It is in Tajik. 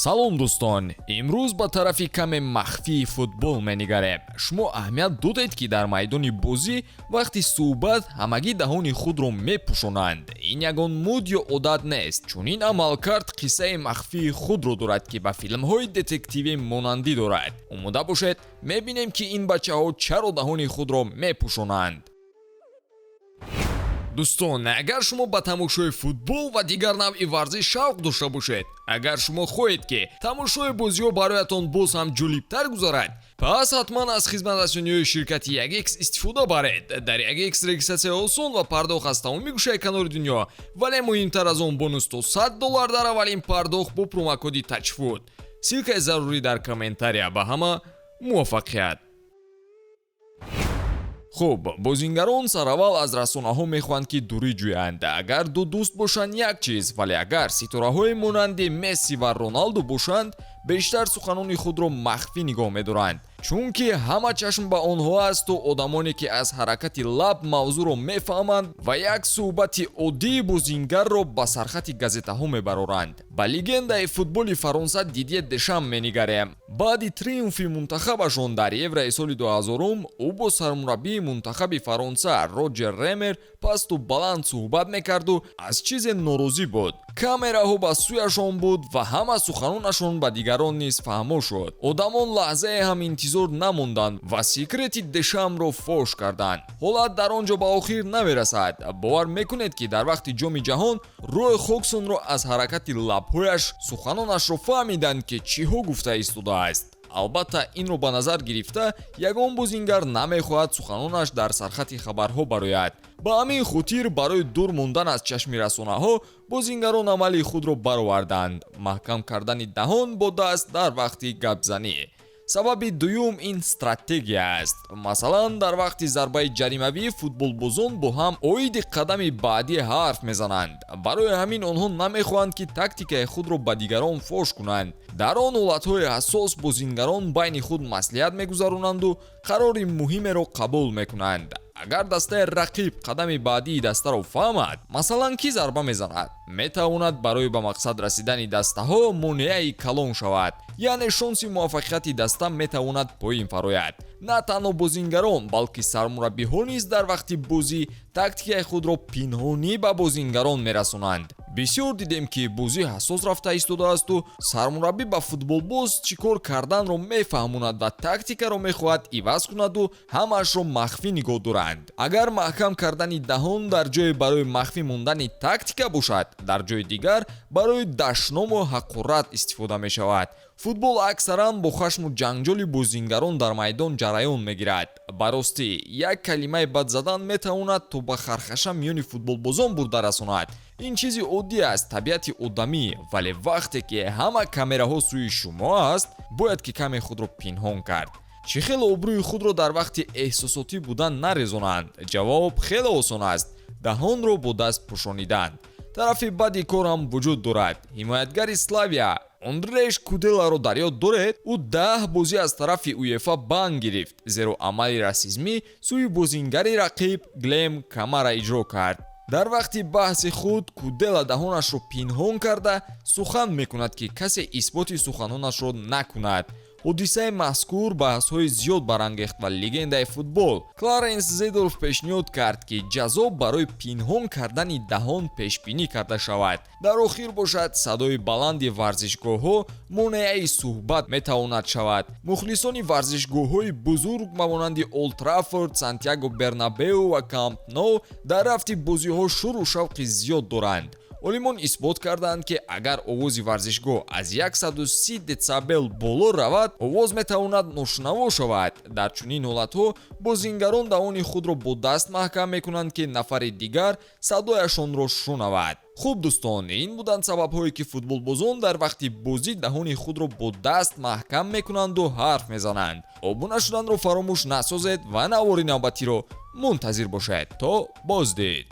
салом дӯстон, имрӯз ба тарафи каме махфии футбол менигарем. Шумо аҳамият додед ки дар майдони бозӣ вақти суҳбат ҳамагӣ таҳони худро мепӯшонанд. Ин ягон муд ё одат нест, чун ин амалкард қиссаи махфии худро дорад ки ба филмҳои детективӣ монандӣ дорад. Омода бошед, мебинем ки ин бачаҳо чаро таҳони худро мепӯшонанд. дӯстон, агар шумо ба тамошои футбол ва дигар навъи варзиш шавқ дошта бошед, агар шумо хоҳед ки тамошои бозиҳо бароятон боз ҳам ҷолибтар гузарад, пас ҳатман аз хизматрасониҳои ширкати 1x истифода баред. Дар 1x регистратсия осон ва пардохт аз тамоми гӯшаи канори дунё, вале муҳимтар аз он бонус то $100 дар аввалин пардохт бо промокоди тачфуд. силкаи зарурӣ дар комментария. Ба ҳама муваффақият. хуб, бозингарон сараввал аз расонаҳо мехоҳанд ки дурӣ ҷӯянд. Агар ду дӯст бошанд як чиз, вале агар ситораҳои монанди Месси ва Роналду бошанд, бештар суханони худро махфӣ нигоҳ медоранд. чунки ҳама чашм ба онҳо асту одамоне ки аз ҳаракати лаб мавзӯъро мефаҳманд ва як суҳбати оддии бозингарро ба сархати газетаҳо мебароранд. Ба легендаи футболи Фаронса Дидье Дешам менигарем. Баъди триумфи мунтахабашон дар Еврои соли 2000, ӯ бо сармураббии мунтахаби Фаронса Роҷер Ремер пасту баланд суҳбат мекарду аз чизе норозӣ буд. камераҳо ба сӯяшон буд ва ҳама суханонашон ба дигарон низ фаҳмо шуд. Одамон лаҳзае ҳам интизор намонданд ва секрети Дешамро фош карданд. ҳолат дар он ҷо ба охир намерасад. бовар мекунед ки дар вақти ҷоми ҷаҳон Рой Хоксонро аз ҳаракати лабҳояш суханонашро фаҳмиданд ки чиҳо гуфта истодааст. албатта инро ба назар гирифта, ягон бозингар намехоҳад суханонаш дар сархати хабарҳо барояд. ба ҳамин хотир барои дур мондан аз чашми расонаҳо бозингарон амали худро бароварданд. маҳкам кардани даҳон бо даст дар вақти гапзанӣ. сабаби дуюм ин стратегия аст. масалан, дар вақти зарбаи ҷаримавӣ футболбозон бо ҳам оиди қадами баъдӣ ҳарф мезананд. барои ҳамин онҳо намехоҳанд ки тактикаи худро ба дигарон фош кунанд. дар он ҳолатҳои ҳассос бозингарон байни худ маслиҳат мегузаронанду қарори муҳимеро қабул мекунанд. агар дастаи рақиб қадами баъдии дастаро фаҳмад, масалан кӣ зарба мезанад, метавонад барои ба мақсад расидани дастаҳо монеаи калон шавад. яъне шонси муваффақияти даста метавонад поин фарояд. на танҳо бозингарон, балки сармураббиҳо низ дар вақти бозӣ тактикаи худро пинҳонӣ ба бозингарон мерасонанд. бисёр дидем ки бозӣ ҳассос рафта истодаасту сармураббӣ ба футболбоз чӣ кор карданро мефаҳмонад ва тактикаро мехоҳад иваз кунаду ҳамаашро махфӣ нигоҳ доранд. агар маҳкам кардани даҳон дар ҷое барои махфӣ мондани тактика бошад, дар ҷои дигар барои дашному ҳақорат истифода мешавад. футбол аксаран бо хашму ҷанҷоли бозингарон дар майдон ҷараён мегирад. ба ростӣ, як калимаи бад задан метавонад то ба хархаша миёни футболбозон бурда расонад. ин чизи оддӣ аст, табиати одамӣ, вале вақте ки ҳама камераҳо сӯи шумо аст, бояд ки каме худро пинҳон кард. чӣ хеле обрӯи худро дар вақти эҳсосотӣ будан нарезонанд? ҷавоб хеле осон аст. даҳонро бо даст пӯшонидан. тарафи бади кор ҳам вуҷуд дорад. ҳимоятгари Славия Ондреш Куделаро дар ёд доред? ӯ 10 бозӣ аз тарафи УЕФА банд гирифт, зеро амали расизмӣ сӯи бозингари рақиб Глем Камара иҷро кард. дар вақти баҳси худ Кудела даҳонашро пинҳон карда сухан мекунад ки касе исботи суханонашро накунад. ҳодисаи мазкур баҳсҳои зиёд барангехт ва легендаи футбол Кларенс Зедорф пешниҳод кард ки ҷазо барои пинҳон кардани даҳон пешбинӣ карда шавад. дар охир бошад, садои баланди варзишгоҳҳо монеаи суҳбат метавонад шавад. мухлисони варзишгоҳҳои бузург мамонанди Олд Траффорд, Сантьяго Бернабеу ва Камп Nou дар рафти бозиҳо шуру шавқи зиёд доранд. олимон исбот карданд ки агар овози варзишгоҳ аз 130 децибел боло равад, овоз метавонад ношунава шавад. дар чунин ҳолатҳо бозингарон даҳони худро бо даст маҳкам мекунанд ки нафари дигар садояшонро шунавад. хуб дӯстон, ин буданд сабабҳое ки футболбозон дар вақти бозӣ даҳони худро бо даст маҳкам мекунанду ҳарф мезананд. обуна шуданро фаромӯш насозед ва навори навбатиро мунтазир бошед. то боздид.